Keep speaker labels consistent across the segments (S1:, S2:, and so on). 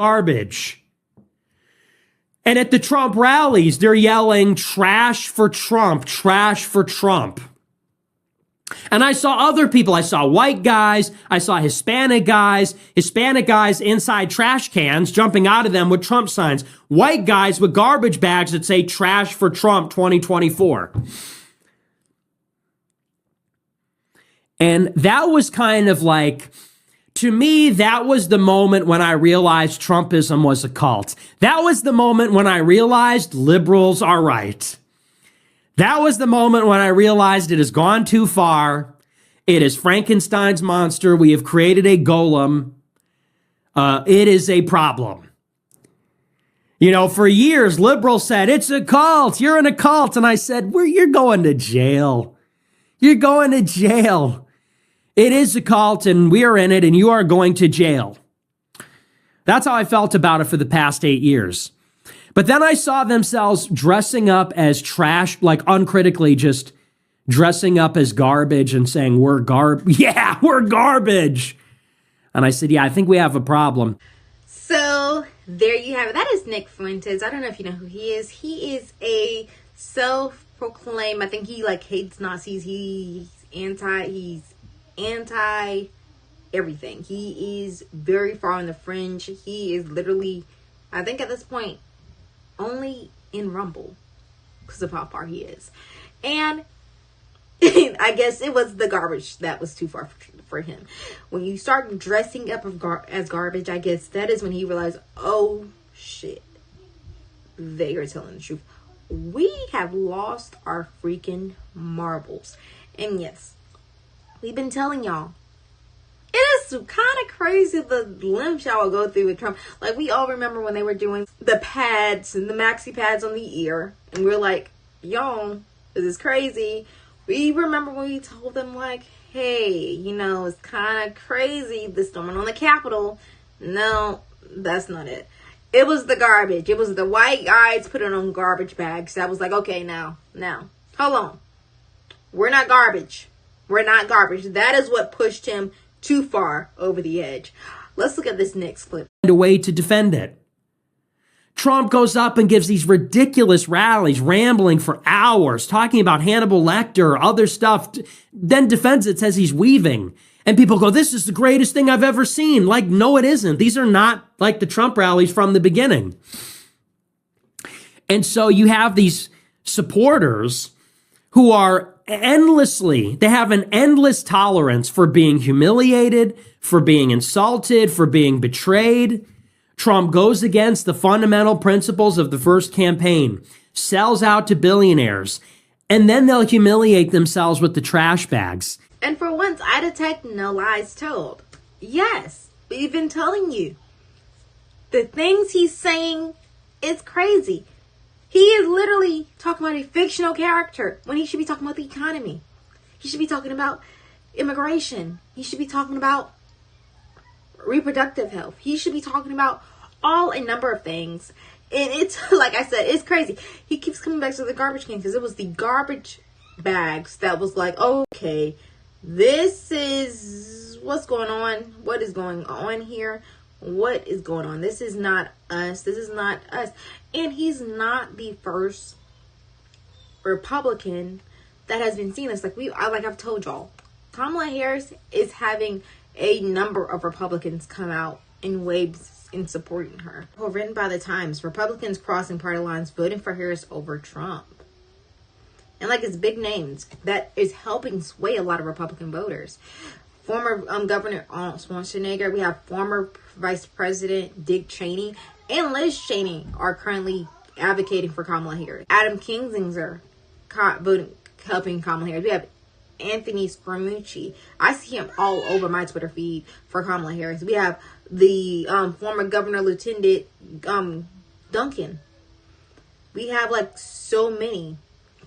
S1: garbage. And at the Trump rallies, they're yelling, trash for Trump, trash for Trump. And I saw other people. I saw white guys. I saw Hispanic guys inside trash cans, jumping out of them with Trump signs. White guys with garbage bags that say trash for Trump 2024. And that was kind of like, to me, that was the moment when I realized Trumpism was a cult. That was the moment when I realized liberals are right. That was the moment when I realized it has gone too far. It is Frankenstein's monster. We have created a golem. It is a problem. You know, for years, liberals said, it's a cult. You're in a cult. And I said, you're going to jail. You're going to jail. It is a cult, and we are in it, and you are going to jail. That's how I felt about it for the past 8 years. But then I saw themselves dressing up as trash, like uncritically just dressing up as garbage and saying, we're garbage. Yeah, we're garbage. And I said, yeah, I think we have a problem.
S2: So there you have it. That is Nick Fuentes. I don't know if you know who he is. He is a self-proclaimed, I think he like hates Nazis. He's anti everything. He is very far on the fringe. He is literally, I think at this point, only in Rumble because of how far he is. And I guess it was the garbage that was too far for him. When you start dressing up as garbage, I guess that is when he realized, oh shit, they are telling the truth. We have lost our freaking marbles. And yes, we've been telling y'all, it is kind of crazy the limbs y'all will go through with Trump. Like, we all remember when they were doing the pads and the maxi pads on the ear. And we're like, y'all, this is crazy. We remember when we told them, like, hey, you know, it's kind of crazy, the storming on the Capitol. No, that's not it. It was the garbage. It was the white guys putting on garbage bags. That was like, okay, now, hold on. We're not garbage. We're not garbage. That is what pushed him too far over the edge. Let's look at this next clip.
S1: A way to defend it. Trump goes up and gives these ridiculous rallies, rambling for hours, talking about Hannibal Lecter or other stuff, then defends it, says he's weaving. And people go, this is the greatest thing I've ever seen. Like, no, it isn't. These are not like the Trump rallies from the beginning. And so you have these supporters who are they have an endless tolerance for being humiliated, for being insulted, for being betrayed. Trump goes against the fundamental principles of the first campaign, sells out to billionaires, and then they'll humiliate themselves with the trash bags.
S2: And for once, I detect no lies told. Yes, we've been telling you. The things he's saying is crazy. He is literally talking about a fictional character when he should be talking about the economy. He should be talking about immigration. He should be talking about reproductive health. He should be talking about a number of things. And it's, like I said, it's crazy. He keeps coming back to the garbage can because it was the garbage bags that was like, okay, this is what's going on. What is going on here? What is going on? This is not us. This is not us. And he's not the first Republican that has been seeing this. Like I've told y'all, Kamala Harris is having a number of Republicans come out in waves in supporting her. Written by the Times, Republicans crossing party lines, voting for Harris over Trump. And like, it's big names that is helping sway a lot of Republican voters. Former Governor Arnold Schwarzenegger. We have former Vice President Dick Cheney and Liz Cheney are currently advocating for Kamala Harris. Adam Kinzinger helping Kamala Harris. We have Anthony Scaramucci. I see him all over my Twitter feed for Kamala Harris. We have the former Governor Lieutenant Duncan. We have like so many.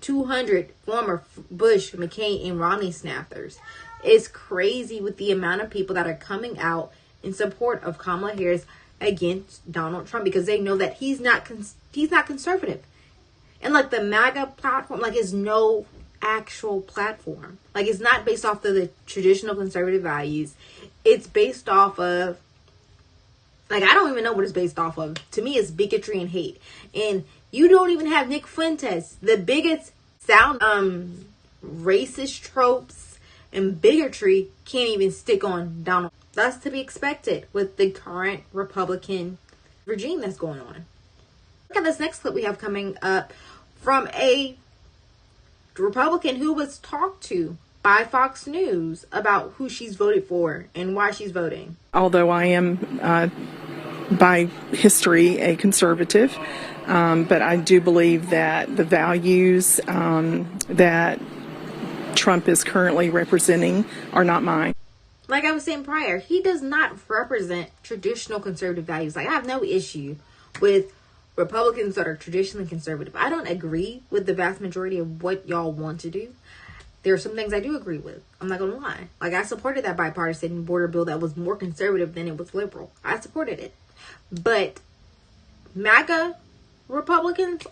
S2: 200 former Bush, McCain, and Romney snappers. It's crazy with the amount of people that are coming out in support of Kamala Harris against Donald Trump because they know that he's not conservative. And like the MAGA platform, like, is no actual platform. Like, it's not based off of the traditional conservative values. It's based off of Like, I don't even know what it's based off of. To me, it's bigotry and hate. And you don't even have Nick Fuentes, the biggest sound, racist tropes and bigotry can't even stick on Donald. That's to be expected with the current Republican regime that's going on. Look at this next clip we have coming up from a Republican who was talked to by Fox News about who she's voted for and why she's voting.
S3: Although I am, by history, a conservative, but I do believe that the values that Trump is currently representing are not mine.
S2: Like I was saying prior, he does not represent traditional conservative values. Like, I have no issue with Republicans that are traditionally conservative. I don't agree with the vast majority of what y'all want to do. There are some things I do agree with. I'm not gonna lie. Like, I supported that bipartisan border bill that was more conservative than it was liberal. I supported it. But MAGA Republicans,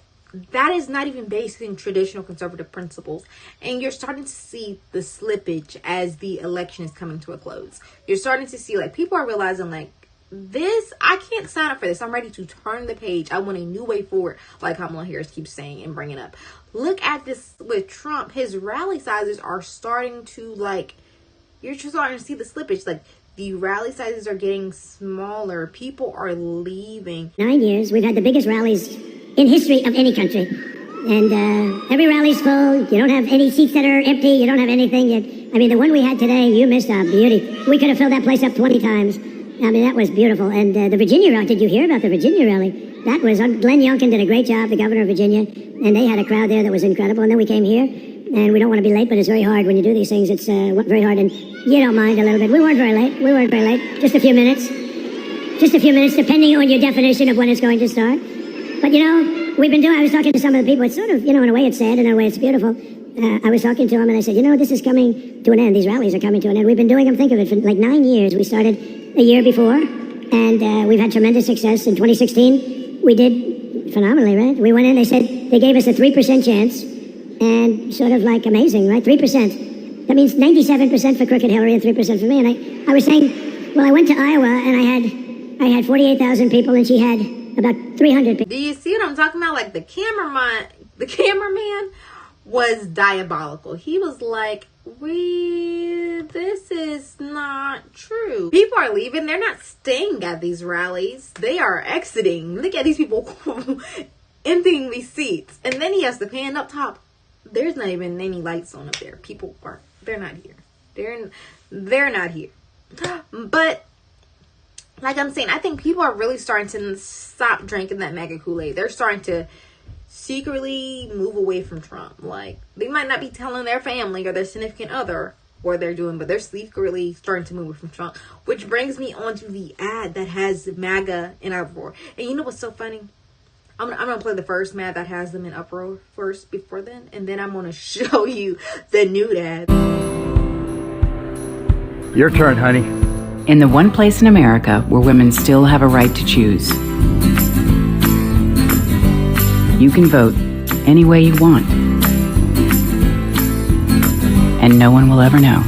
S2: that is not even based in traditional conservative principles. And you're starting to see the slippage as the election is coming to a close. You're starting to see, like, people are realizing, like, this, I can't sign up for this. I'm ready to turn the page. I want a new way forward, like Kamala Harris keeps saying and bringing up. Look at this with Trump. His rally sizes are starting to, like, you're just starting to see the slippage. Like, the rally sizes are getting smaller. People are leaving.
S4: 9 years, we've had the biggest rallies in history of any country. And every rally's full. You don't have any seats that are empty. You don't have anything yet. I mean, the one we had today, you missed out. Beauty. We could have filled that place up 20 times. I mean, that was beautiful. And the Virginia rally, did you hear about the Virginia rally? That was, Glenn Youngkin did a great job, the governor of Virginia. And they had a crowd there that was incredible. And then we came here. And we don't want to be late, but it's very hard when you do these things. It's very hard. And you don't mind a little bit. We weren't very late. Just a few minutes. Depending on your definition of when it's going to start. But, you know, I was talking to some of the people. It's sort of, you know, in a way it's sad, in a way it's beautiful. I was talking to them and I said, you know, this is coming to an end. These rallies are coming to an end. We've been doing them, think of it, for like 9 years. We started a year before, and we've had tremendous success. In 2016, we did phenomenally, right? We went in, they gave us a 3% chance, and sort of like amazing, right? 3%. That means 97% for crooked Hillary and 3% for me. And I was saying, well, I went to Iowa and I had 48,000 people and she had about 300 people.
S2: Do you see what I'm talking about? Like, the cameraman was diabolical. He was like, this is not true. People are leaving. They're not staying at these rallies. They are exiting. Look at these people emptying these seats. And then he has to pan up top. There's not even any lights on up there. They're not here. They're not here. But like I'm saying, I think people are really starting to stop drinking that MAGA Kool-Aid. They're starting to secretly move away from Trump. Like, they might not be telling their family or their significant other what they're doing, but they're secretly starting to move away from Trump. Which brings me on to the ad that has MAGA in uproar. And you know what's so funny? I'm gonna play the first ad that has them in uproar first before then, and then I'm gonna show you the nude ad.
S5: Your turn, honey.
S6: In the one place in America where women still have a right to choose, you can vote any way you want, and no one will ever know.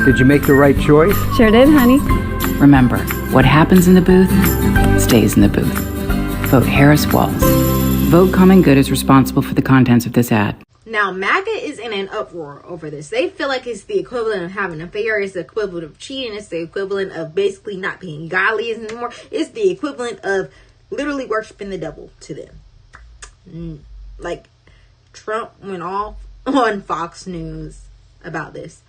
S5: Did you make the right choice?
S7: Sure did, honey.
S6: Remember, what happens in the booth stays in the booth. Vote Harris Walls. Vote Common Good is responsible for the contents of this ad.
S2: Now, MAGA is in an uproar over this. They feel like it's the equivalent of having an affair. It's the equivalent of cheating. It's the equivalent of basically not being godly anymore. It's the equivalent of literally worshiping the devil to them. Like, Trump went off on Fox News about this.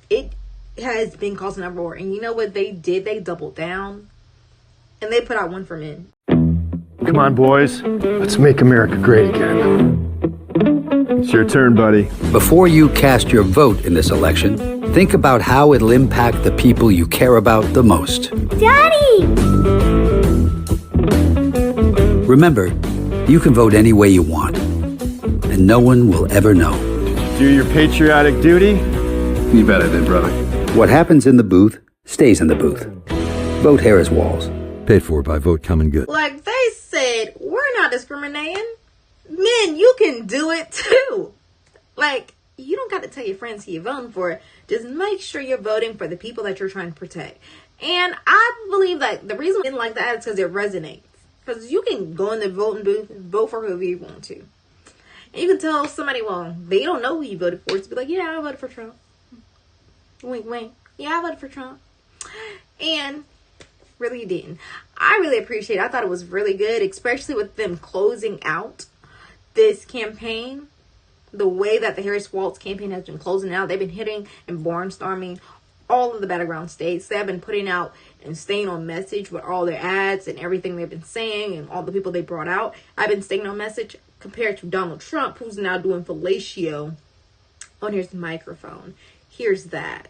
S2: It has been causing an uproar. And you know what they did? They doubled down. And they put out One for Men.
S8: Come on, boys. Let's make America great again. It's your turn, buddy.
S9: Before you cast your vote in this election, think about how it'll impact the people you care about the most.
S4: Daddy!
S9: Remember, you can vote any way you want, and no one will ever know.
S8: Do your patriotic duty? You bet I did, brother.
S9: What happens in the booth stays in the booth. Vote Harris Walls.
S10: Paid for by Vote Common Good.
S2: Like they said, we're not discriminating. Men, you can do it too. Like, you don't got to tell your friends who you're voting for just make sure you're voting for the people that you're trying to protect. And I believe that the reason I didn't like that is because it resonates. Because you can go in the voting booth and vote for whoever you want to. And you can tell somebody, well, they don't know who you voted for. It's be like, yeah, I voted for Trump. Wink, wink. Yeah, I voted for Trump. And really you didn't. I really appreciate it. I thought it was really good, especially with them closing out this campaign. The way that the Harris-Walz campaign has been closing out. They've been hitting and barnstorming all of the battleground states. They have been putting out and staying on message with all their ads and everything they've been saying and all the people they brought out. I've been staying on message compared to Donald Trump, who's now doing fellatio on his microphone. Here's that.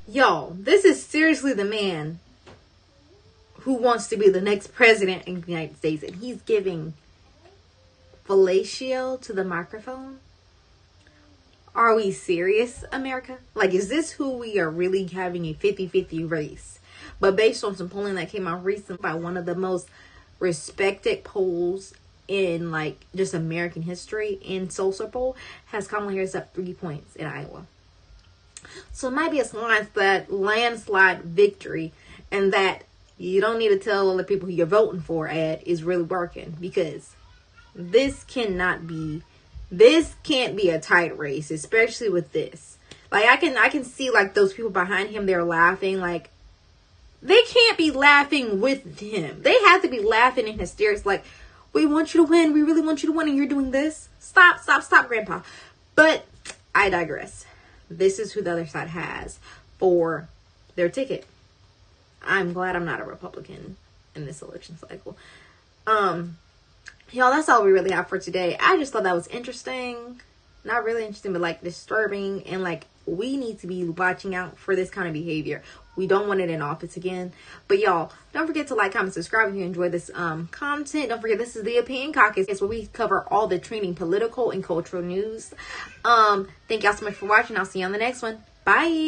S2: Y'all, this is seriously the man who wants to be the next president in the United States, and he's giving fellatio to the microphone. Are we serious, America? Like, is this who we are really having a 50-50 race? But based on some polling that came out recently by one of the most respected polls in, like, just American history, in Social Poll, has Kamala Harris up 3 points in Iowa. So it might be a landslide victory, and that you don't need to tell other people who you're voting for is really working, because this can't be a tight race, especially with this. Like, I can see, like, those people behind him, they're laughing. Like, they can't be laughing with him. They have to be laughing in hysterics. Like, we want you to win. We really want you to win, and you're doing this. Stop, Grandpa. But I digress. This is who the other side has for their ticket. I'm glad I'm not a Republican in this election cycle. Y'all, that's all we really have for today. I just thought that was interesting. Not really interesting, but, like, disturbing. And, like, we need to be watching out for this kind of behavior. We don't want it in office again. But, y'all, don't forget to like, comment, subscribe if you enjoy this content. Don't forget, this is the Opinion Caucus. It's where we cover all the trending political and cultural news. Thank y'all so much for watching. I'll see you on the next one. Bye.